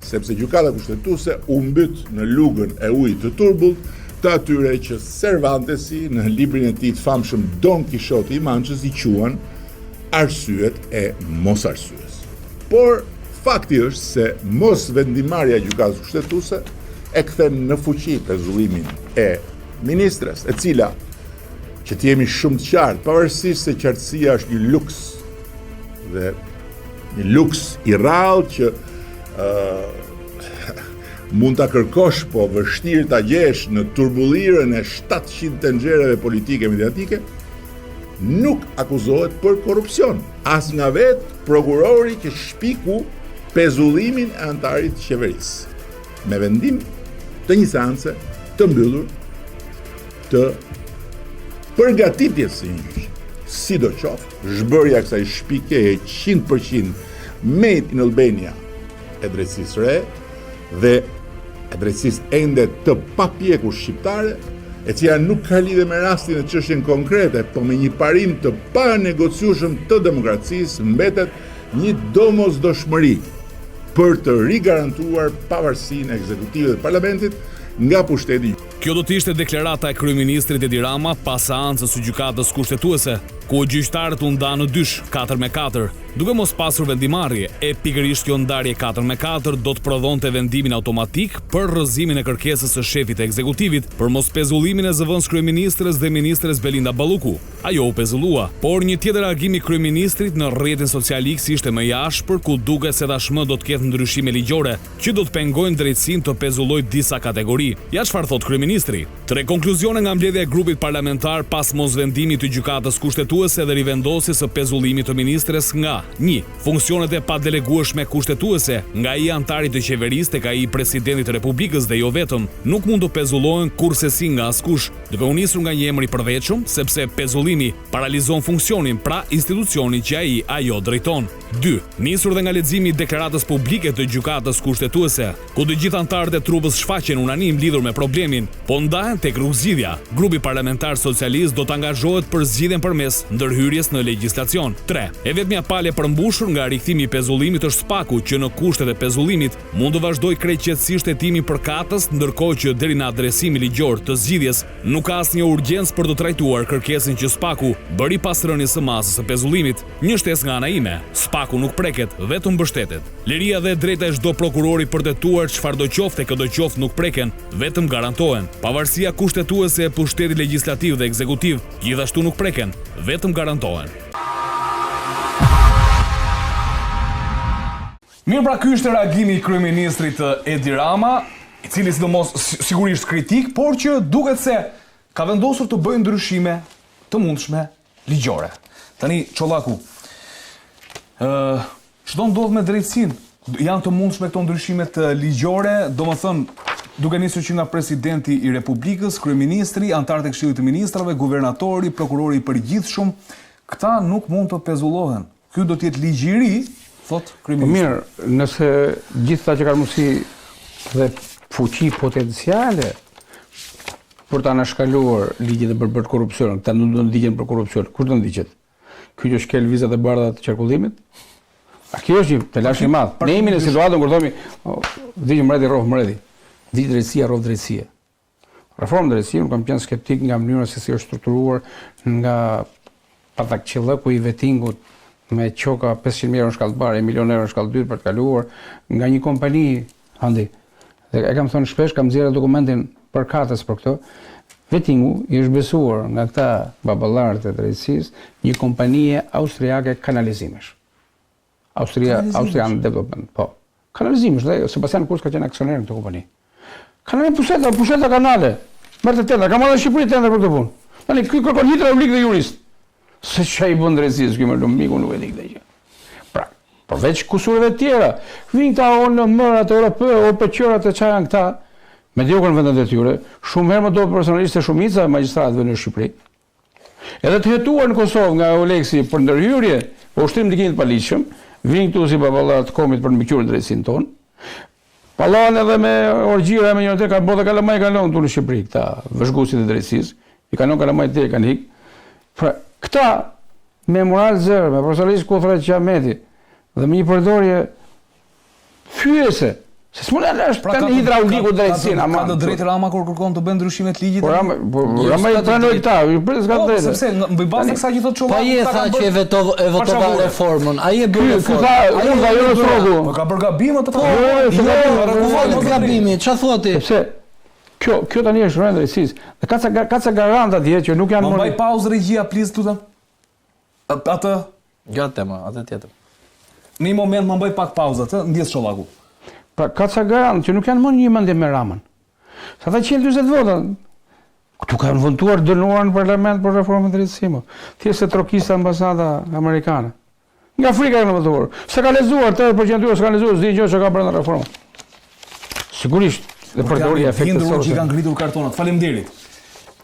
sepse gjykata kushtetuese u mbyt në lugën e ujit të turbullt të atyre që Cervantesi në librin e tij të famshëm Don Quixote i Manchës i quan arsyet e mos arsyes. Por fakti është se mos vendimarrja e gjykatës kushtetuese e kthen në fuqi pezullimin e ministres, e cila, që të jemi shumë të qartë, pavarësisht se qartësia është një luks dhe një luks i rrallë që mund ta kërkosh, po vështirë ta gjesh në turbullirën e 700 tenxhereve politike mediatike, nuk akuzohet për korrupsion. As nga vetë prokurori që shpiku pezullimin e antarit të qeverisë, me vendim të një seance të mbyllur të përgatitjes së një gjyqi. Sidoqoftë, zhbërja kësaj shpikjeje 100% made in Albania e drejtësisë re dhe e drejtësisë ende të papjekur shqiptare, e cila nuk ka lidhje me rastin e çështjen konkrete, por me një parim të panegociueshëm të demokracisë, mbetet një domosdoshmëri për të rigarantuar pavarësinë e ekzekutivit dhe parlamentit nga pushteti. Kjo do të ishte deklarata e kryeministrit Edi Rama pas seancës së gjykatës kushtetuese, ku gjyqtarët u ndanë në dysh 4-4, duke mos pasur vendimarrje. E pikërisht kjo ndarje 4-4 do të prodhonte vendimin automatik për rrëzimin e kërkesës së shefit të ekzekutivit për mos pezullimin e zëvendës kryeministres dhe ministres Belinda Balluku. Ajo u pezullua, por një tjetër reagim i kryeministrit në rrjetin social X ishte më i ashpër, ku duket se tashmë do të ketë ndryshime ligjore që do të pengojnë drejtësinë të pezullojë disa kategori. Ja çfarë thot kryeministri. Tre konkluzione nga mbledhja e grupit parlamentar pas mosvendimit të gjykatës kushtetuese dhe rivendosjes së pezullimit të ministres nga 1. Funksionet e padelegueshme kushtetuese nga ai antari të qeverisë tek ai presidenti i Republikës dhe jo vetëm, nuk mund të pezullohen kurrësi nga askush, duke u nisur nga një emër i përveçëm, sepse pezullimi paralizon funksionin pra institucionin që ajo drejton. 2. Nisur dhe nga leximi i deklaratës publike të gjykatës kushtetuese, ku të gjithë antarët e trupës shfaqen unanim lidhur me problemin, po ndahen tek rrugëzgjidhja. Grupi parlamentar socialist do të angazhohet për zgjidhjen përmes ndërhyrjes në legjislacion. 3. E vetmja palë përmbushur nga rikthimi i pezullimit është SPAKu, që në kushtet e pezullimit mund të vazhdojë krejtësisht hetimi përkatës, ndërkohë që deri në adresimin ligjor të zgjidhjes nuk ka asnjë urgjencë për të trajtuar kërkesën që SPAKu bëri pas rënies së masës së pezullimit. Një shtesë nga ana ime, SPAKu nuk preket, vetëm mbështetet. Liria dhe drejta e çdo prokurori për të tetuar çfarëdo qoftë e këdo qoftë nuk preken, vetëm garantohen. Pavarësia kushtetuese e pushtetit legjislativ dhe ekzekutiv gjithashtu nuk preken, vetëm garantohen. Mirë, pra ky është reagimi i kryeministrit Edi Rama, i cili sidomos sigurisht kritik, por që duket se ka vendosur të bëjë ndryshime të mundshme ligjore. Tani Çollaku, çdo ndodh me drejtësinë? Janë të mundshme këto ndryshimet ligjore, domethënë duke nisur që nga presidenti i Republikës, kryeministri, antarët e Këshillit të Ministrave, guvernatori, prokurori i përgjithshëm, këta nuk mund të pezullohen. Ky do të jetë ligj i ri, thot kryeministri. Mirë, nëse gjithë ata që kanë mundësi dhe fuqi potenciale për ta anashkaluar ligjet e për korrupsion, këta nuk do të ndiqen për korrupsion, kush do ndiqet? Ky që shkel vizat e bardha të qarkullimit? A kjo është një telash i madh. Ne jemi në situatën kur thomi, vdiq mbreti rrof mbreti. Vdiq drejtësia rrof drejtësia. Reforma drejtësie, unë kam qenë skeptik nga mënyra se si është strukturuar, nga patakçillëku i vettingut me qoka 500.000 euro në shkallë të parë, 1 milion euro në shkallë të dytë për të kaluar nga një kompani handi. Dhe e kam thënë shpesh, kam nxjerrë dokumentin përkatës për këto. Vettingu i është besuar nga këta baballarët e drejtësisë një kompanie austriake kanalizimesh. Austrian Development, po. Kanalizimesh, dhe Sebastian Kurz ka qenë aksioner në këtë kompani. Kanë një pusheta kanale. Merr të tendra, ka marrë Shqipëri tendra për këtë punë. Tani ky kërkon hidraulik dhe jurist. Se çai bën drejtësisë ky më lumiku nuk e di këtë gjë. Pra, përveç kusurave të tjera, vijnë këta në mërat europe, OPQ-rat e çfarë janë këta, mediokër në vendet e tyre, shumë herë më do personalistë shumica e magjistratëve në Shqipëri. Edhe të hetuar në Kosovë nga Oleksi për ndërhyrje, po ushtrim ndikim të paligjshëm, vijnë këtu si baballar të komit për të mbyqur drejtsinë tonë. Pallan edhe me orgjira me njëri ka bota kalamaj kalon këtu në Shqipëri këta vëzhguesit e drejtësisë, i kanë kalamaj të kanë hik. Pra, këta me moral zero, me personalisht kufra Qameti dhe me një përdorje fyese Se s'mund është tani hidrauliku drejtësinë, ama. Ka të drejtë Rama kur kërkon të bëjë ndryshime të ligjit? Po Rama i pranoi këta, i bëri s'ka drejtë. Sepse mbaj bazë kësaj që thotë Çova. Po ai tha që e votova reformën. Ai e bëri Ky tha, unë ajo strogu. Po ka bërë gabime të Jo, gabimi, çfarë thua ti? Sepse kjo tani është rënë drejtësisë. Dhe ka ca garanta atje që nuk janë. Mbaj pauzë regjia, please, tutem. Atë Gjatë tema, atë tjetër. në një moment më mbaj pak pauzë, atë ndjes Çollaku. Pra ka ca garantë që nuk janë më një mendje me Ramën. Sa ata 140 vota. Këtu kanë votuar dënuar në parlament për reformën e drejtësisë. Thjesht e trokista ambasada amerikane. Nga Afrika kanë votuar. Se ka lexuar 80% tyre s'ka lexuar, s'di gjë që ka brenda reformës. Sigurisht, dhe përdori efekte sociale. Që kanë ngritur kartonat. Faleminderit.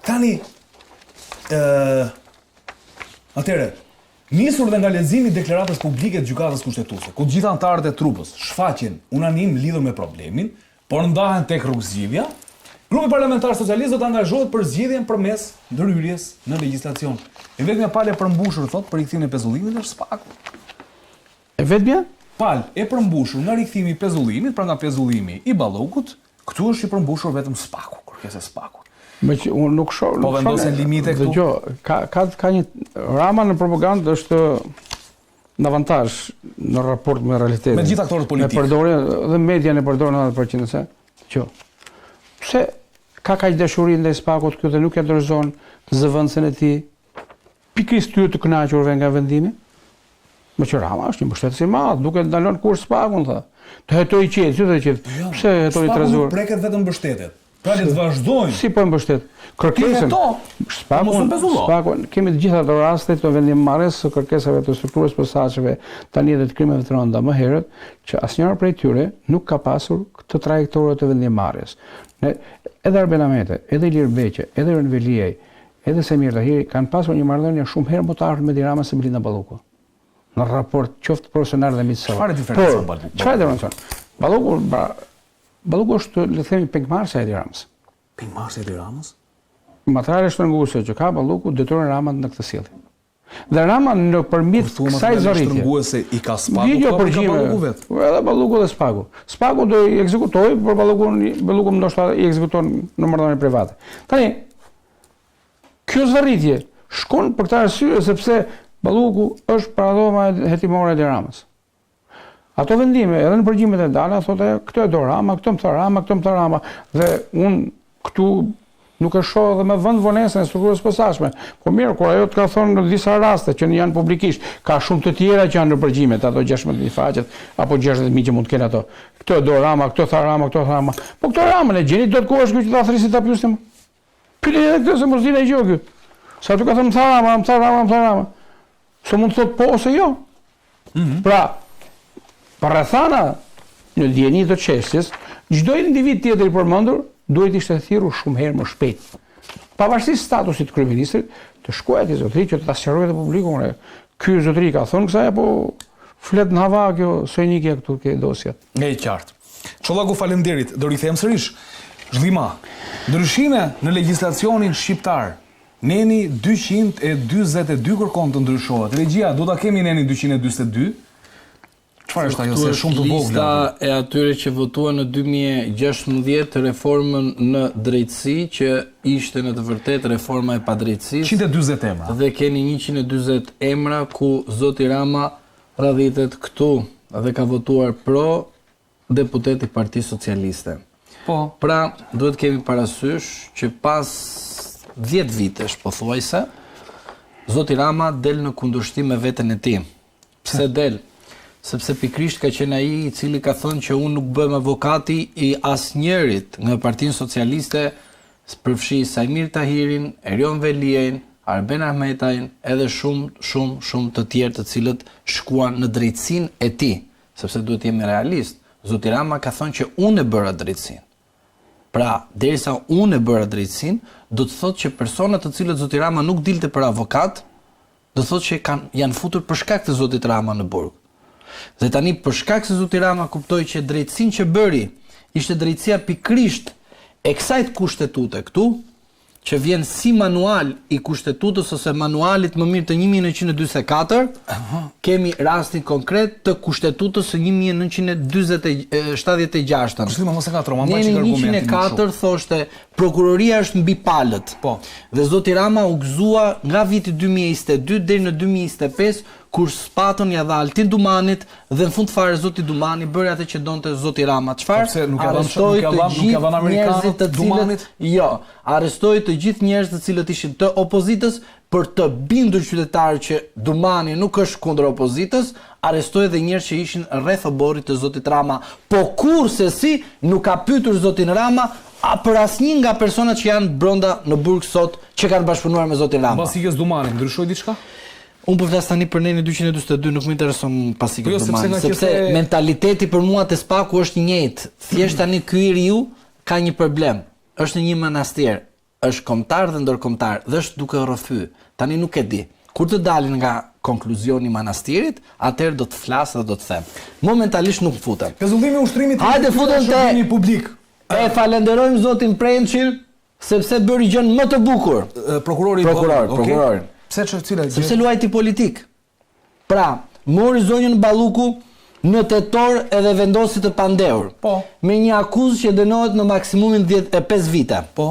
Tani atëre nisur dhe nga leximi i deklaratës publike të gjykatës kushtetuese, ku të gjithë anëtarët e trupës shfaqen unanim lidhur me problemin, por ndahen tek rrugëzgjidhja, grupi parlamentar socialist do të angazhohet për zgjidhjen përmes ndërhyrjes në legjislacion. E vetmja palë e përmbushur thot për rikthimin e pezullimit është Spaku. E vetmja? Palë e përmbushur nga rikthimi i pezullimit, pra nga pezullimi i Ballokut, këtu është i përmbushur vetëm Spaku, kërkesa e Spakut. Me që unë nuk shoh. Po vendosen limite këtu. Dgjoj, ka një Rama në propagandë është në avantazh në raport me realitetin. Me gjithë aktorët politikë. Me përdorin dhe median e përdorin 90% se. Dgjoj. Pse ka kaq dashuri ndaj Spakut këtu dhe nuk e dorëzon zëvendësin e tij pikërisht ty të kënaqurve nga vendimi? Me që Rama është një mbështetës i madh, duke ndalon kur Spakun tha. Të hetoj qetë, që të qetë. Pse hetoj trezor? Spaku nuk preket vetëm mbështetet. Pra le të vazhdojmë. Si po mbështet? Kërkesën. Spaku, kemi të gjitha ato raste të vendimmarrjes së kërkesave të strukturës posaçeve tani edhe të krimeve të rënda më herët, që asnjëra prej tyre nuk ka pasur këtë trajektorë të vendimmarrjes. Edhe Arben Ahmeti, edhe Ilir Beqe, edhe Rën Veliaj, edhe Semir Tahiri kanë pasur një marrëdhënie shumë herë më të afërt me Ramën se Blinda Balloku. Në raport qoftë profesional dhe miqësor. Çfarë diferencë ka Balloku? Çfarë diferencë? Balloku është, le të themi, pengmarrësia e Ramës. Pengmarrësia e Ramës? Materiale shtrënguese që ka Balloku detyron Ramën në këtë sjellje. Dhe Rama nëpërmjet kësaj zërritje. Shtrënguese i ka Spaku, apo i ka Balloku vet? Edhe Balloku dhe Spaku. Spaku do i ekzekutoj, por Balloku ndoshta i ekzekuton në marrëdhënie private. Tani, kjo zërritje shkon për këtë arsye sepse Balloku është paradhoma hetimore e Ramës. Ato vendime, edhe në përgjimet e dala, thotë këtë e do Rama, këtë më tha Rama, këtë më tha Rama. Dhe unë këtu nuk e shoh edhe me vend vonesën e strukturës posaçme. Po mirë, kur ajo të ka thonë në disa raste që janë publikisht, ka shumë të tjera që janë në përgjimet, ato 16 faqet apo 60.000 që mund të kenë ato. Këtë e do Rama, këtë tha Rama, këtë tha Rama. Po këtë Ramën e gjeni dot ku është ky që ta thrisit ta pyesim. Pyetni edhe këtë se mos dinë gjë ky. Sa tu ka thënë më tha Rama, më tha Rama, më tha Rama. Se mund të thotë po ose jo. Pra, rrethana në dieni të çështjes, çdo individ tjetër i përmendur duhet ishte thirrur shumë herë më shpejt. Pavarësisht statusit të kryeministrit, të shkojë te zotëri që të ta sqarojë te publiku. Ky zotëri ka thonë kësaj apo flet në hava kjo sojnikja këtu ke dosjet. Nga i qartë. Çollaku, faleminderit. Do rikthehem sërish. Zhvillima. Ndryshime në legjislacionin shqiptar. Neni 222 kërkon të ndryshohet. Regjia, do ta kemi neni 242. Çfarë është ajo se shumë të vogla? Lista e atyre që votuan në 2016 reformën në drejtësi, që ishte në të vërtetë reforma e padrejtësisë. 140 emra. Dhe keni 140 emra ku zoti Rama radhitet këtu dhe ka votuar pro deputet i Partisë Socialiste. Po. Pra, duhet kemi parasysh që pas 10 vitesh pothuajse, zoti Rama del në kundërshtim me veten e tij. Pse del? Sepse pikrisht ka qenë ai i cili ka thënë që unë nuk bëhem avokati i asnjërit nga Partinë Socialiste, përfshi Sajmir Tahirin, Erion Veliajin, Arben Ahmetajin, edhe shumë të tjerë të cilët shkuan në drejtsinë e tij, sepse duhet jemi realist. Zoti Rama ka thënë që unë e bëra drejtsinë. Pra, derisa unë e bëra drejtsinë, do të thotë që personat të cilët zoti Rama nuk dilte për avokat, do të thotë që janë futur për shkak të zotit Rama në burg. Dhe tani për shkak se zoti Rama kuptoi që drejtsinë që bëri ishte drejtësia pikrisht e kësaj kushtetute këtu, që vjen si manual i kushtetutës ose manualit më mirë të 1944, kemi rastin konkret të kushtetutës së 1976. Kushtimi mos e ka troma, Në 104 thoshte prokuroria është mbi palët. Po. Dhe zoti Rama u gëzua nga viti 2022 deri në 2025 kur spatën ja dha Altin Dumanit dhe në fund fare zoti Dumani bëri atë që donte zoti Rama. Çfarë? Pse nuk e Arrestoi të gjithë njerëzit të cilët arrestoi të gjithë njerëzit të cilët ishin të opozitës për të bindur qytetarët që Dumani nuk është kundër opozitës, arrestoi dhe njerëz që ishin rreth oborrit të zotit Rama. Po kurse si nuk ka pyetur zotin Rama për asnjë nga personat që janë brenda në burg sot që kanë bashkëpunuar me zotin Rama. Mbas ikës Dumani, ndryshoi diçka? Unë po flas tani për Neni 242, nuk më intereson pas ikës Dumani, sepse mentaliteti për mua te Spaku është i njëjtë. Thjesht tani ky i riu ka një problem. Është në një manastir, është kombëtar dhe ndërkombëtar dhe është duke rrëfy. Tani nuk e di. Kur të dalin nga konkluzioni i manastirit, atëherë do të flas dhe do të them. Momentalisht nuk futem. Pezullimi i ushtrimit Hajde futen te publik. E falenderojmë zotin Prençil sepse bëri gjën më të bukur. Prokurorin. Pse çfarë Sepse luajti politik. Pra, mori zonjën Balluku në tetor edhe vendosi të pandehur. Po. Me një akuzë që dënohet në maksimumin 5 vite. Po.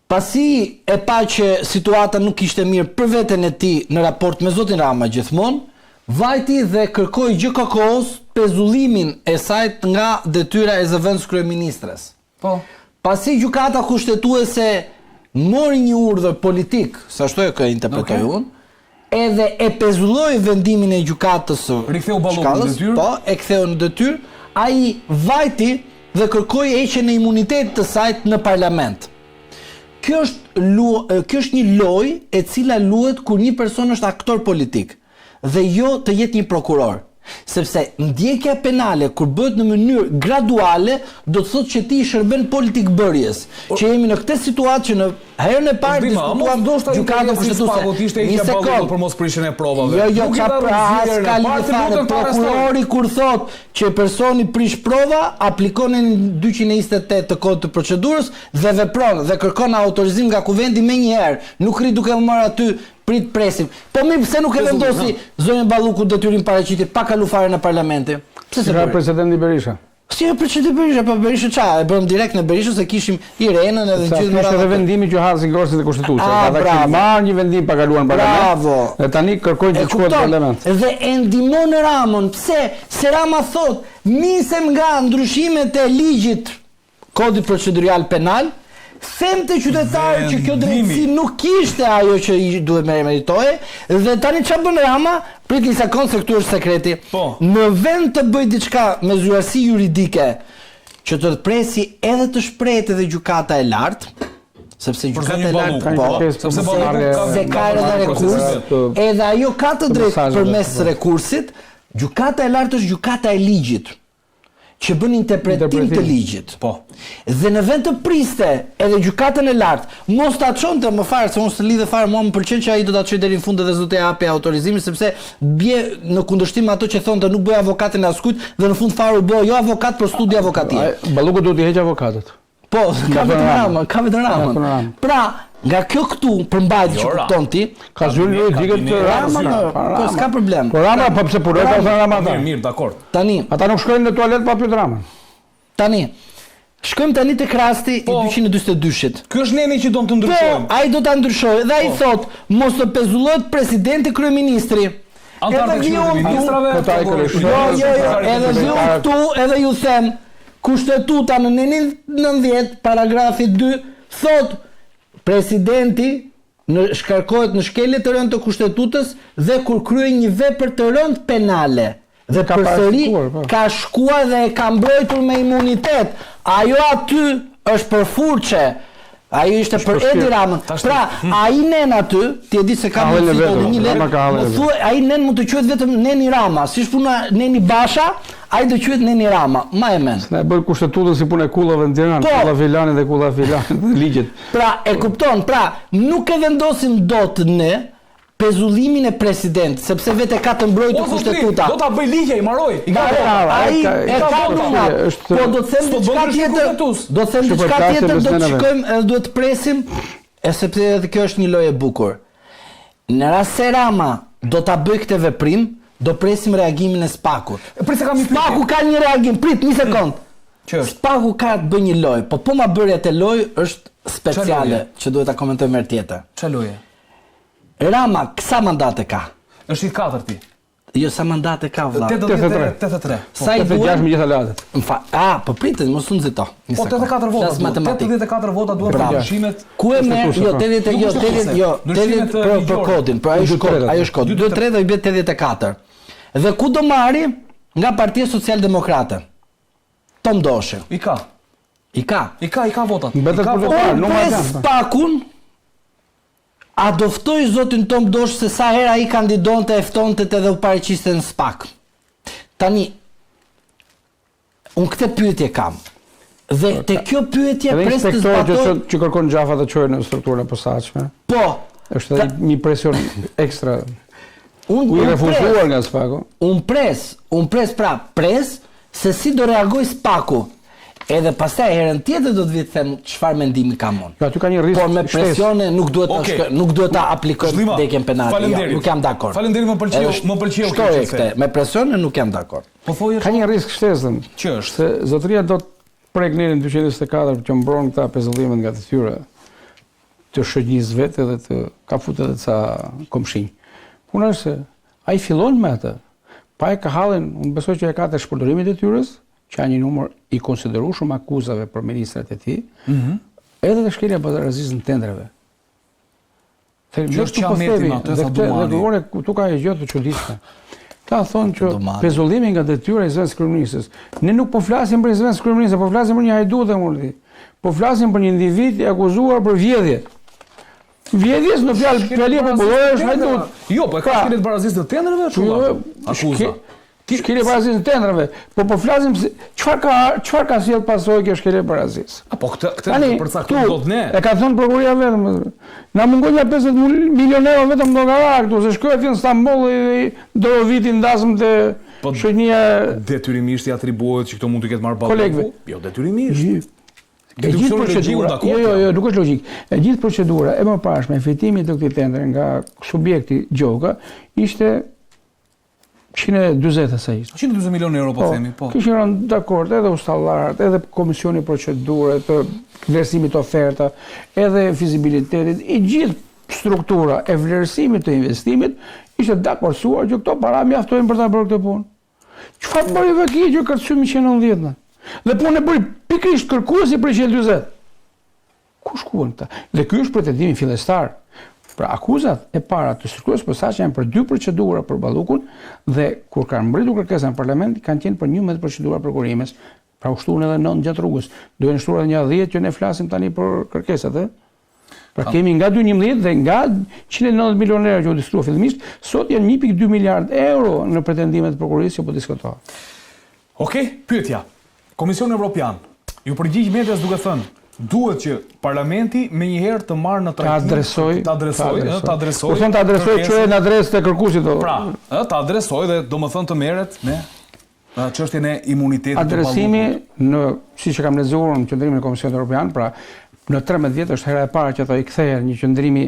Pasi e pa që situata nuk ishte mirë për veten e tij në raport me zotin Rama gjithmonë, vajti dhe kërkoi GKK-s pezullimin e saj nga detyra e zëvendës kryeministres. Po. Pasi gjykata kushtetuese mori një urdhër politik, sa ashtu e interpretoj unë, edhe e pezulloi vendimin e gjykatës së riktheu Ballukun në detyrë. Po, e ktheu në detyrë, ai vajti dhe kërkoi heqjen e imunitetit të saj në parlament. Kjo është një lojë e cila luhet kur një person është aktor politik dhe jo të jetë një prokuror. Sepse ndjekja penale kur bëhet në mënyrë graduale do të thotë që ti i shërben politik bërjes. Që jemi në këtë situatë që në herën e parë diskutuam gjykatën kushtetuese. Një sekond për mos prishjen e provave. Jo, ka pra prokurori kur thotë që personi prish prova, aplikon në 228 të kodit të procedurës dhe vepron dhe kërkon autorizim nga kuvendi menjëherë. Nuk rri duke marrë aty prit presim. Po mi pse nuk e vendosi zonjën Balluku detyrim paraqitit pa kalu fare në parlamente? Pse se bëri presidenti Berisha? Si e presidenti Berisha, pa Berisha çfarë? E bëm direkt në Berishë se kishim Irenën edhe gjithë me radhë. Ishte vendimi gjuhazi i Gorsit të Kushtetuese. Ata marrë një vendim pa kaluar në parlament. Bravo. Dhe tani kërkojnë të shkohet në parlament. Dhe e ndihmon Ramon. Pse? Se Rama thot, nisem nga ndryshimet e ligjit kodit procedurial penal. Femte qytetarë që kjo drejtësi nuk kishte ajo që i duhet meritoje dhe tani çfarë bën Rama? Prit një sekond se këtu është sekreti. Po. Në vend të bëj diçka me zyrtasi juridike që të presi edhe të shprehet edhe gjykata e lartë, sepse gjykata e lartë se ka edhe rekurs, edhe ajo ka të drejtë përmes rekursit, gjykata e lartë është gjykata e ligjit që bën interpretim të ligjit. Po. Dhe në vend të priste edhe gjykatën e lartë, mos ta çonte më fare se unë s'e lidhe fare, mua më pëlqen që ai do ta çojë deri në fund dhe zot e japi autorizimin sepse bie në kundërshtim me ato që thonë nuk bëj avokatin askujt dhe në fund fare u bë jo avokat për studi avokatie. Balluku duhet i heqë avokatët. Po, ka vetëm Ramën. Pra, nga kjo këtu përmbajtje që kupton ti, ka zyrë juridike të Rama. Po s'ka problem. Po Rama po pse punoi pa thënë Rama ata. Mirë, dakor. Tani, ata nuk shkojnë në tualet pa pyetur Ramën. Tani, shkojmë tani tek rasti i 242-shit. Ky është Neni që do të ndryshojë. Po, ai do ta ndryshojë dhe ai thot, mos të pezullohet presidenti kryeministri. Antar të ministrave. Edhe ju këtu, edhe ju them, kushtetuta në 90 paragrafi 2 thot presidenti shkarkohet në shkelje të rënd të kushtetutës dhe kur kryen një vepër të rënd penale dhe përsëri ka shkuar dhe e ka mbrojtur me imunitet. Ajo aty është për furçe. Ajo ishte për Edi Ramën. Pra, ai nen aty, ti e di se ka një len, ai nen mund të quhet vetëm Neni Rama, siç puna Neni Basha, ai do quhet Neni Rama. Ma e men. Ne bëj kushtetutën si punë kullave në Tiranë, kulla Vilani dhe kulla Vilani të ligjit. Pra, e kupton, pra, nuk e vendosim dot ne pezullimin e presidentit, sepse vetë ka të mbrojtur kushtetuta. Do ta bëj ligje, i marroj. Ai e ka dhunat. Po do të them diçka tjetër. Do të them diçka tjetër, do të shkojmë, duhet të presim, sepse edhe kjo është një lojë e bukur. Në rast se Rama do ta bëj këtë veprim, do presim reagimin e Spakut. Spaku ka një reagim, prit një sekond. Spaku ka të bëj një lojë, po ma bërja të lojë është speciale, që duhet ta komentojmë herë tjetër. Çfarë loje? Rama, sa mandate ka? Është i katërti. Jo, sa mandate ka vëlla? 83. Sa i duhet? 86 me gjitha latet. Po pritet, mos u nxito. Po 84 vota. 84 vota duhet për ndryshimet. Ku e me? Jo, 80 për kodin. Pra ajo është kod. 2-3 do i bëhet 84. Dhe ku do marri? Nga Partia Socialdemokrate. Tom Doshi. I ka votat. Spakun, a doftoj zotin Tom Dosh se sa hera i kandidonte, eftonte edhe u paraqiste në Spak. Tani, unë këtë pyetje kam. Dhe te kjo pyetje pres të zbatoj... Edhe që kërkon gjafa të qojë në strukturën e posaçme. Po. Është edhe një presion ekstra. U i refuzuar nga Spaku. Unë pres se si do reagoj Spaku. Edhe pastaj herën tjetër do të vi të them çfarë mendimi kam unë. Jo, aty ka një risk. Por me presione nuk duhet ta aplikojmë vdekjen penale. Nuk jam dakord. Faleminderit, më pëlqeu kjo. Me presione nuk jam dakord. Ka një risk shtesën. Që është? Se zotëria do të prek nerin 224 që mbron këta pezullimet nga të tyre të shëgjis vetë edhe të ka futur edhe ca komshinj. Puna është se ai fillon me atë. Pa e ka hallin, unë besoj që e ka të shpërdorimit e tyres, që ka një numër i konsiderueshëm akuzave për ministrat e tij, edhe të shkelja barazisë në tendreve. Ç'është që metin atë tha Dumani. Dhe këtu ka një gjë të çuditshme. Ta thonë që pezullimi nga detyra e zëvendës kryeministës. Ne nuk po flasim për zëvendës kryeministës, po flasim për një hajdut e mundit. Po flasim për një individ i akuzuar për vjedhje. Vjedhjes në fjalë popullore është hajdut. Jo, po e ka shkeljet barazisë të tendreve çulla. Akuza. Shkelje barazisë në tendrave, po flasim se çfarë ka sjell pasojë kjo shkelje barazisë. Po këtë përcaktojmë dot ne. E ka thënë prokuroria vetëm. Na mungon ja 50 milionë euro vetëm llogara këtu, se shkoi aty në Stamboll dhe Doroviti ndasëm te shoqënia detyrimisht i atribuohet që këto mund të ketë marrë ballë. Kolegëve. Jo, detyrimisht. E gjithë procedura, jo, nuk është logjik. E gjithë procedura e mëparshme e fitimit të këtij tendri nga subjekti Gjoka ishte 140 sa ishte. 140 milionë euro po themi, po. Kishin rënë dakord edhe ustallarët, edhe komisioni procedure të vlerësimit të oferta, edhe fizibilitetit, i gjithë struktura e vlerësimit të investimit ishte dakorduar që këto para mjaftojnë për ta bërë këtë punë. Çfarë bëri vaki që kërcym 190? Dhe punë e bëri pikërisht kërkuesi për 140. Ku shkuan këta? Dhe ky është pretendimi fillestar. Pra akuzat e para të strukturës posaçme janë për 2 procedura për Ballukun dhe kur kanë mbritur kërkesa në parlament kanë qenë për 11 procedura prokurimes. Pra u shtuan edhe 9 gjatë rrugës. Duhen shtuar edhe një 10 që ne flasim tani për kërkesat, e? Pra kemi nga 211 dhe nga 190 milionë euro që u diskutua fillimisht, sot janë 1.2 miliard euro në pretendimet e prokurisë që po diskutohen. Okej, pyetja. Komisioni Evropian ju përgjigj medias duke thënë duhet që parlamenti me njëherë të marrë në trajtim, ta adresoj. Po thon ta adresoj çojë në adresë të kërkuesit do. Pra, ta adresoj dhe domethënë të merret me çështjen e imunitetit të adresimi në siç e kam lexuar në qendrimin e Komisionit Evropian, pra në 13 vjet është hera e parë që ato i kthehen një qendrimi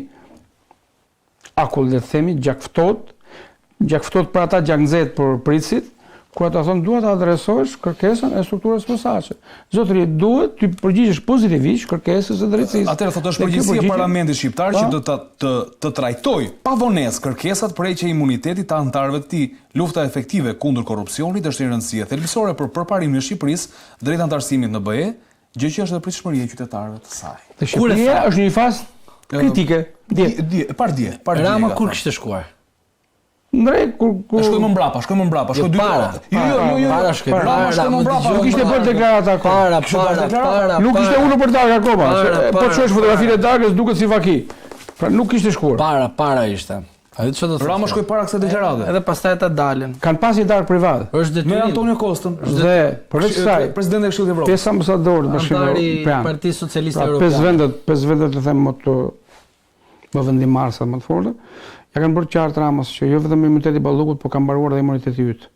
akull le të themi, gjakftot për ata gjaknxet për pritësit. Kur ata thonë duhet të adresosh kërkesën e strukturës posaçme. Zotëri, duhet të përgjigjesh pozitivisht kërkesës së drejtësisë. Atëherë thotë është përgjegjësia e Parlamentit shqiptar që do të trajtojë pa vonesë kërkesat për heqje imunitetit të anëtarëve të tij. Lufta efektive kundër korrupsionit është një rëndësie thelbësore për përparimin e Shqipërisë drejt anëtarësimit në BE, gjë që është edhe pritshmëria e qytetarëve të saj. Shqipëria është në një fazë kritike. Dje. Rama kur kishte shkuar? Ndrej kur shkojmë mbrapa, shkoj 2 para. Para shkojmë mbrapa. Nuk ishte bërë deklarata para. Nuk ishte ulur për darkë akoma. Po çosh fotografinë e darkës duket si vaki. Pra nuk ishte shkuar. Para ishte. A ditë çfarë do të thotë? Rama shkoi para kësaj deklarate. Edhe pastaj ata dalën. Kanë pasur darkë privat. Është detyrim. Me Antonio Kostën. Dhe përveç kësaj, presidenti i Këshillit të Evropës. Pesa ambasadorë të Bashkimit Evropian. Partia Socialiste Evropiane. 5 vendet të them më të më vendimarrësat më të fortë, ja kanë bërë qartë Ramës që jo vetëm imuniteti i Ballukut, por ka mbaruar edhe imuniteti yt.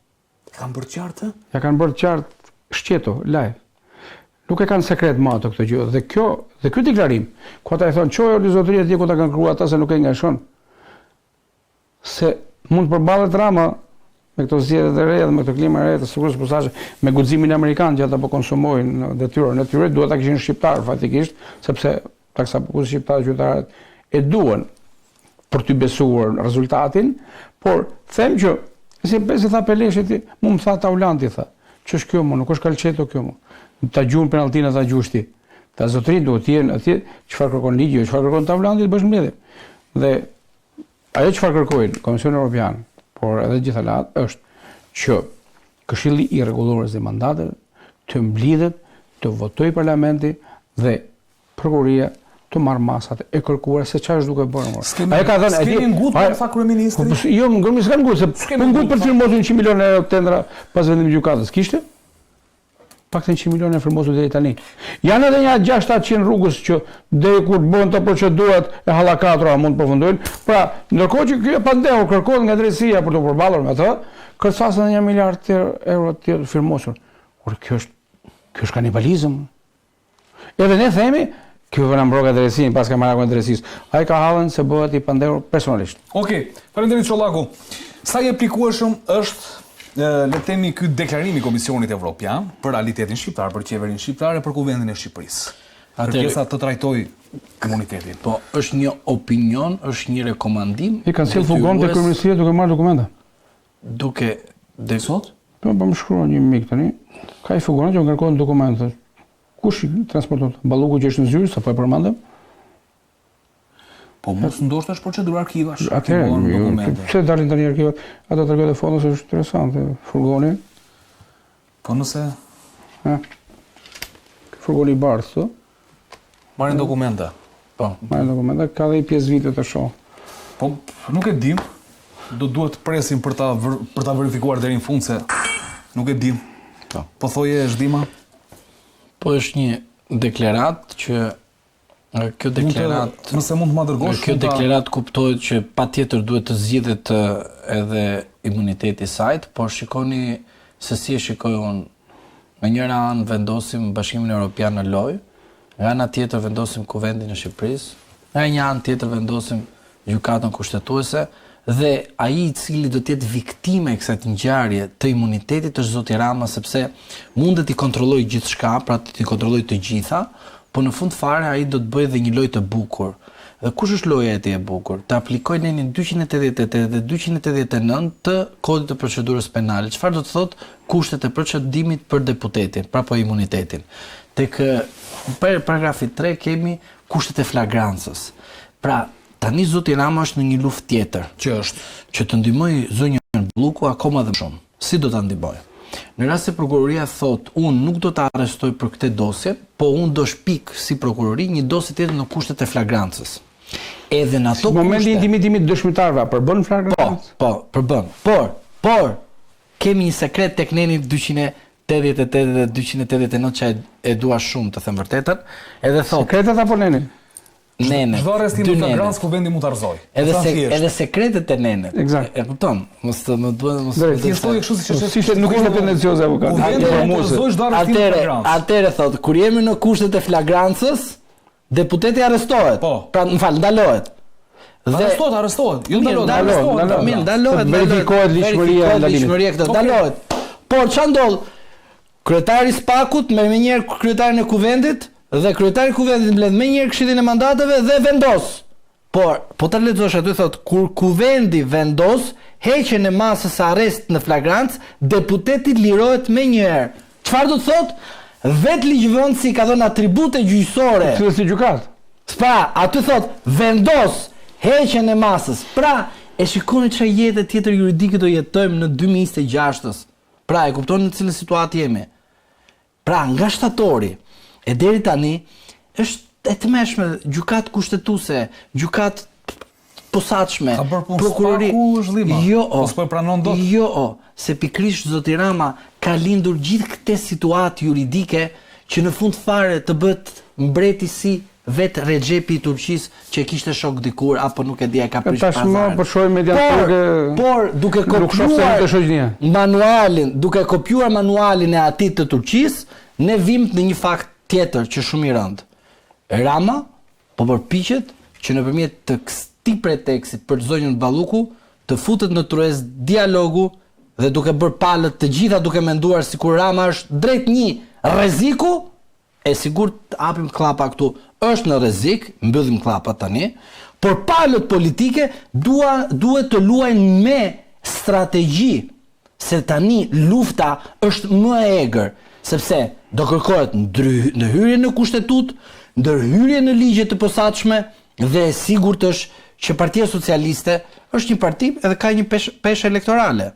Kanë bërë qartë? Ja kanë bërë qartë shqeto, live. Nuk e kanë sekret më ato këtë gjë. Dhe ky deklarim, ku ata i thonë çojë zotëria atje ku ta kanë kruar ata se nuk e ngashon. Se mund të përballet Rama me këto zgjedhje të reja dhe me këtë klimë re të sigurisë posaçe me guximin amerikan që ata po konsumojnë detyrën e tyre, duhet ta kishin shqiptar faktikisht, sepse taksa shqiptarë qytetarët e duan për të besuar rezultatin, por them që si tha Peleshi ti, mu më tha Taulanti tha, ç'është kjo më, nuk është kalçeto kjo më. Ta gjujnë penalltinë ata gjushti. Ta zotërit duhet të jenë atje, çfarë kërkon ligji, çfarë kërkon Taulanti të bësh mbledhje. Dhe ajo çfarë kërkojnë Komisioni Evropian, por edhe gjithalat është që Këshilli i Rregullues dhe Mandateve të mblidhet, të votojë Parlamenti dhe prokuroria të marrë masat e kërkuara se çfarë është duke bërë. Ai ka thënë, "Keni ngutë sa kryeministri?" Jo, ngërmi s'kan ngutë, se ngutë për firmosur 100 milionë euro tendra pas vendimit të gjykatës. Kishte? Paktën 100 milionë e firmosur deri tani. Janë edhe një 600-700 rrugës që deri kur bën të procedurat e hallakatura mund të përfundojnë. Pra, ndërkohë që ky e pandehur kërkohet nga drejtësia për të përballur me atë, kërcasën edhe 1 miliard euro të tjerë firmosur. Por kjo është kanibalizëm. Edhe ne themi kjo vëna mbroka drejtësinë pas ka marrë me drejtësisë. Ai ka hallën se bëhet i pandehur personalisht. Okej, faleminderit Çollaku. Sa i aplikueshëm është le të themi ky deklarim i Komisionit Evropian për realitetin shqiptar, për qeverinë shqiptare, për kuvendin e Shqipërisë. Kërkesa të trajtoj komunitetin. Po, është një opinion, është një rekomandim. I kanë sjell fugon te kryeministria duke marrë dokumenta. Duke sot? Po më shkruan një mik tani. Ka i fugon që kërkojnë dokumente. Kush i transporton? Balluku që është në zyrë, sapo e përmendëm? Po mos ndoshta është procedurë arkivash. Atëherë, pse dalin tani arkivat? Ata tregojnë fotos është interesante. Furgoni. Po nëse furgoni i bardhë, thotë. Marrin dokumenta. Po, marrin dokumenta, ka dhe i pjesë vite të shoh. Po nuk e dim. Duhet të presim për ta verifikuar deri në fund se nuk e dim. Po thoje Zhdima? Po është një deklarat që kjo deklarat nëse mund të ma dërgosh. Kjo deklarat kuptohet që patjetër duhet të zgjidhet edhe imuniteti i saj, por shikoni se si e shikoj unë. Nga njëra anë vendosim Bashkimin Evropian në lojë, nga ana tjetër vendosim Kuvendin e Shqipërisë, nga një anë tjetër vendosim Gjykatën Kushtetuese dhe ai i cili do të jetë viktime e kësaj ngjarje të imunitetit është zoti Rama, sepse mundet i kontrollojë gjithçka, pra të kontrollojë të gjitha, po në fund fare ai do të bëjë dhe një lojë të bukur. Dhe kush është loja e tij e bukur? Të aplikojë nenin 288 dhe 289 të Kodit të Procedurës Penale. Çfarë do të thotë kushtet e procedimit për deputetin, pra po imunitetin. Tek paragrafi 3 kemi kushtet e flagrancës. Pra, tani zoti Rama është në një luftë tjetër, që të ndihmojë zonjën Balluku akoma dhe më shumë. Si do ta ndihmojë? Në rast se prokuroria thot, unë nuk do ta arrestoj për këtë dosje, po unë do shpik si prokurori një dosje tjetër në kushtet e flagrancës. Edhe në ato kushte. Në momentin e intimidimit të dëshmitarëve, përbën flagrancë? Po, përbën. Por kemi një sekret tek neni 288 dhe 289 që e dua shumë të them vërtetën, edhe thot. Sekretet apo neni? Nenet. Çdo arrestim në flagrancë Kuvendi mund ta arrëzoj. Edhe sekretet e nenet. Eksakt. E kupton? Mos të më duhet mos. Ti thoi kështu siç nuk ishte tendencioze avokati. Atëre thot, kur jemi në kushtet e flagrancës, deputeti arrestohet. Pra, ndalohet. Arrestohet. Jo ndalohet. Verifikohet ligjshmëria e ndalimit. Ndalohet. Por ç'a ndodh? Kryetari i SPAK-ut me njëherë kryetarin e Kuvendit dhe kryetari i Kuvendit mbledh me njëherë Këshillin e Mandateve dhe vendos. Por, po ta lexosh aty thot, kur Kuvendi vendos heqjen e masës së arrest në flagrancë, deputeti lirohet me njëherë. Çfarë do të thot? Vet ligjvendësi ka dhënë atribute gjyqësore. Si gjykat. Pra, aty thot, vendos heqjen e masës. Pra, e shikoni çfarë jetë tjetër juridike do jetojmë në 2026-s. Pra, e kuptoni në cilën situatë jemi. Pra, nga shtatori e deri tani është e tmeshme, gjykat kushtetuese, gjykat posaçme, prokurori. Po pranon dot. Se pikrisht zoti Rama ka lindur gjithë këtë situatë juridike që në fund fare të bëhet mbreti si vetë Rexhepi i Turqisë që kishte shok dikur apo nuk e di ka prish pazarin. Tashmë po shohim median por duke kopjuar manualin e atit të Turqisë, ne vim në një fakt tjetër që shumë i rëndë. Rama po përpiqet që nëpërmjet të këtij preteksti për zonjën Balluku të futet në tryez dialogu dhe duke bërë palët të gjitha duke menduar sikur Rama është drejt një rreziku, e sigurt të hapim klapa këtu, është në rrezik, mbyllim klapat tani, por palët politike duhet të luajnë me strategji, se tani lufta është më e egër, sepse do kërkohet ndërhyrje në kushtetut, ndërhyrje në ligje të posaçme dhe sigurt është që Partia Socialiste është një parti edhe ka një peshë elektorale.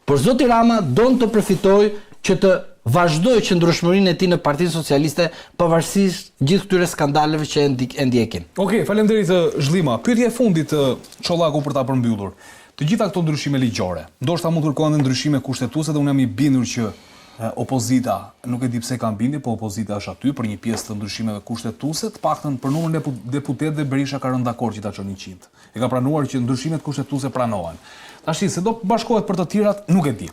Por zoti Rama don të përfitojë që të vazhdojë qëndrueshmërinë e tij në Partinë Socialiste pavarësisht gjithë këtyre skandaleve që e ndjekin. Okej, faleminderit Zhllima. Pyetja e fundit Çollaku për ta përmbyllur. Të gjitha këto ndryshime ligjore, ndoshta mund të kërkohen ndryshime kushtetuese dhe unë jam i bindur që opozita, nuk e di pse kanë bindje, po opozita është aty për një pjesë të ndryshimeve kushtetuese, të paktën për numrin e deputetëve Berisha ka rënë dakord që ta çonin 100. E ka pranuar që ndryshimet kushtetuese pranohen. Tash se do bashkohet për të tjerat, nuk e di.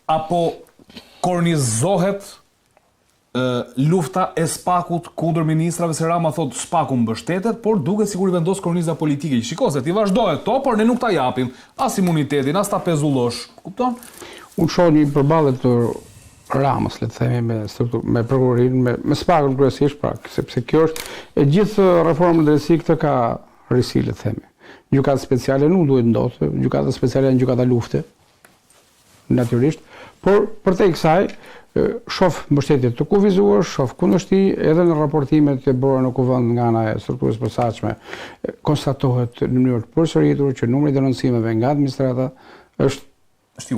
Apo kornizohet lufta e SPAK-ut kundër ministrave, se Rama thot SPAK-u mbështetet, por duket sikur i vendos korniza politike. Shiko se ti vazhdohet to, por ne nuk ta japim as imunitetin, as ta pezullosh. Kupton? Unë shoh një përballje të Ramës, le të themi, me prokurorinë, me SPAK-un kryesisht, pra, sepse kjo është e gjithë reforma e drejtësisë këtë ka risi, le të themi. Gjykata speciale nuk duhet ndodhte, gjykata speciale janë gjykata lufte, natyrisht, por përtej kësaj shoh mbështetje të kufizuar, shoh kundërshti edhe në raportimet e bëra në kuvend nga ana e strukturës posaçme, konstatohet në mënyrë të përsëritur që numri i denoncimeve nga administrata është i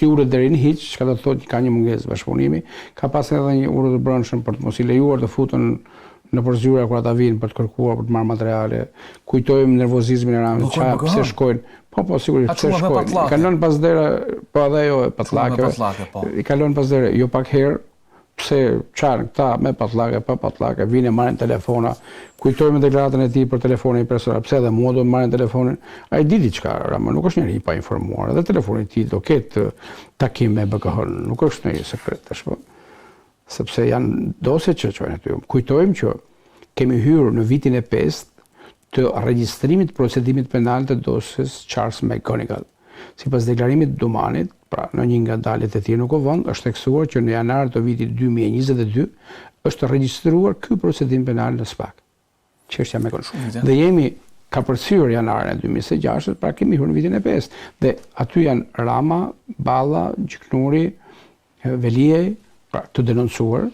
ulët deri në hiç, çka do të thotë që ka një mungesë bashkëpunimi, ka pasur edhe një urrë të brendshëm për të mos i lejuar të futen në përzyrë kur ata vinë për të kërkuar për të marrë materiale. Kujtojmë nervozizmin e Ramës, pse shkojnë. Po, sigurisht pse shkojnë. I kalon pas dera, po edhe ajo e patllake. I kalon pas dera jo pak herë, pse çan këta me patllake, pa patllake, vinë marrin telefona. Kujtojmë deklaratën e tij për telefonin personal, pse edhe mua do të marrin telefonin. Ai di diçka, Rama nuk është njeri i pa informuar, edhe telefoni i tij do ketë takim me BKH-n, nuk është një sekret tash po. Sepse janë dosje që çojnë aty. Kujtojmë që kemi hyrë në vitin e 5 të regjistrimit procedimit penal të dosjes Charles McGonigal. Sipas deklarimit të Dumanit, pra në një nga daljet e tij në kuvend, është theksuar që në janar të vitit 2022 është regjistruar ky procedim penal në SPAK. Çështja me konshum. Dhe ka përcyer janarin e 2026, pra kemi hyrë në vitin e 5. Dhe aty janë Rama, Balla, Gjiknuri, Veliej, pra të denoncuar.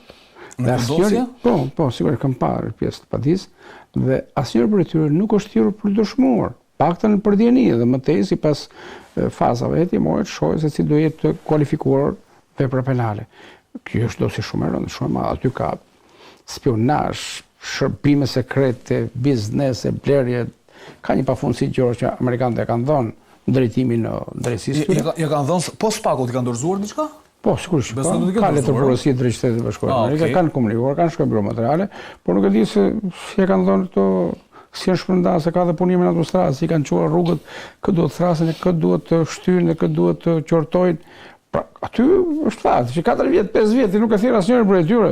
Në dosje? Po, sigurisht kam parë pjesë të padis, dhe asnjëri prej tyre nuk është thirrur për dëshmuar, paktën për dieni dhe më tej sipas fazave hetimore shohë se si do jetë të kualifikuar vepra penale. Kjo është dosje shumë e rëndë, shumë e madhe. Aty ka spionazh, shërbime sekrete, biznese, blerje, ka një pafundësi gjërë që amerikanët e kanë dhënë drejtimin në drejtësisë tyre. Ja kanë dhënë, po SPAK-ut i kanë dorëzuar diçka? Po, sigurisht, ka letërporosi drejt Shtetit të Bashkuar të Amerikës, kanë komunikuar, kanë shkruar materiale, por nuk e di se si e kanë dhënë këto, si janë shpërndar, se ka dhe punimin autostradë, si kanë çuar rrugët, kë duhet thrasin, kë duhet të shtyjnë, kë duhet të qortojnë. Pra, aty është fakt, që 4 vjet, 5 vjet, nuk e thirr asnjëri prej tyre.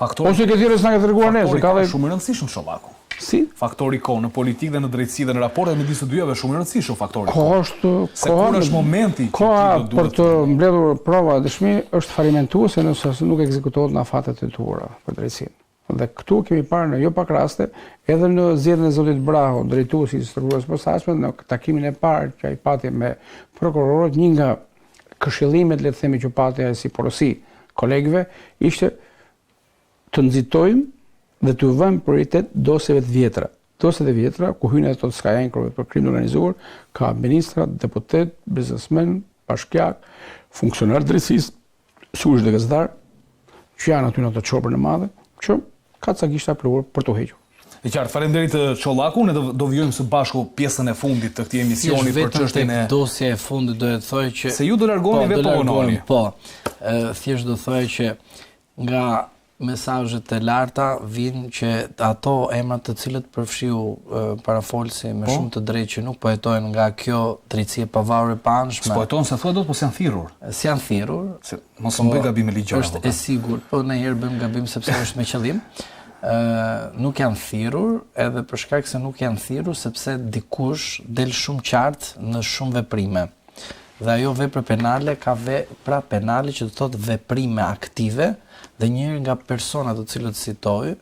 Ose ke thirrë s'na ke treguar nesër, ka dhe shumë i rëndësishëm Çollaku. Si? Faktori kohë në politikë dhe në drejtësi dhe në raportet midis të dyjave shumë i rëndësishëm faktori. Koha është momenti koha për të mbledhur prova dëshmi është falimentuese nëse nuk ekzekutohet në afatet e tuara për drejtësinë. Dhe këtu kemi parë në jo pak raste edhe në zgjedhjen e zotit Braho, drejtuesi i strukturës posaçme, në takimin e parë që ai pati me prokurorët, një nga këshillimet, le të themi, që pati ai si porosi kolegëve ishte të nxitojmë dhe të vëmë prioritet dosjeve të vjetra. Dosjet e vjetra, ku hyjnë ato të skajankërve për krim të organizuar, ka ministra, deputet, biznesmen, bashkiak, funksionar drejtësisë, sigurisht dhe gazetar, që janë aty në ato çopër në madhe, që ka ca gishta pluhur për të hequr. E qartë, faleminderit Çollaku, ne do vijojmë së bashku pjesën e fundit të këtij emisioni për çështjen e dosja e fundit do të thojë që se ju do largoheni vetë po. Po, thjesht do thojë që nga mesazhet e larta vinë që ato emrat të cilët përfshiu parafolsi me shumë të drejtë që nuk po hetojnë nga kjo drejtësi e pavarur e panshme. S'po hetojnë se thua dot, po s'janë thirrur. S'janë thirrur. Mos u bëj gabim me ligjore. Është e sigurt, po ndonjëherë bëjmë gabim sepse është me qëllim. Nuk janë thirrur, edhe për shkak se nuk janë thirrur sepse dikush del shumë qartë në shumë veprime. Dhe ajo vepër penale ka vepra penale që do thotë veprime aktive dhe njëri nga personat të cilët citoj,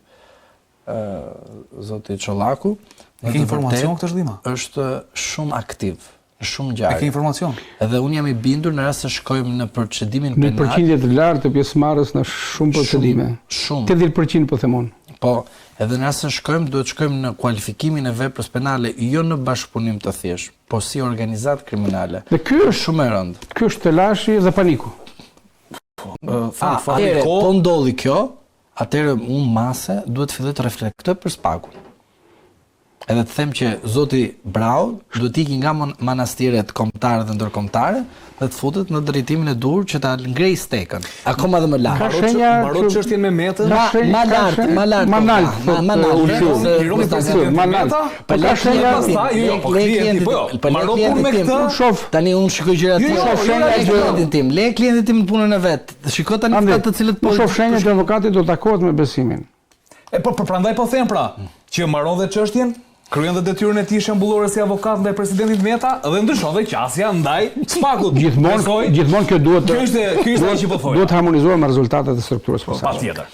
zoti Çollaku, Ke informacion këtë zhdima? Është shumë aktiv, shumë ngjarje. Ke informacion? Edhe unë jam i bindur në rast se shkojmë në procedimin penal. Në përqindje të lartë të pjesëmarrës në shumë procedime. Shumë. 80% po themon. Po, edhe në rast se shkojmë, duhet shkojmë në kualifikimin e veprës penale, jo në bashkëpunim të thjeshtë, po si organizatë kriminale. Dhe ky është shumë e rëndë. Ky është telashi dhe paniku. Po ndodhi kjo, atëherë unë mase duhet filloj të reflektoj për spakun. Edhe të them që zoti Brau duhet iki nga manastiret kombëtare dhe ndërkombëtare dhe të futet në drejtimin e dur që ta ngrej stekën. Akoma dhe më lart. Mbarot çështjen me metën. Ma lart. Ka shenja tani unë shikoj gjëra të tjera. Klientin tim, le klientin tim në punën e vet. Shikoj tani ata të cilët po shoh shenja që avokati do takohet me besimin. Po prandaj po them pra, që mbaron dhe çështjen, kryen dhe detyrën e tij shembullore si avokat ndaj presidentit Meta dhe ndryshon dhe qasja ndaj Spakut. Gjithmonë kjo duhet Kjo ishte ajo që po thoja. Duhet harmonizuar me rezultatet e strukturës posaçme. Patjetër.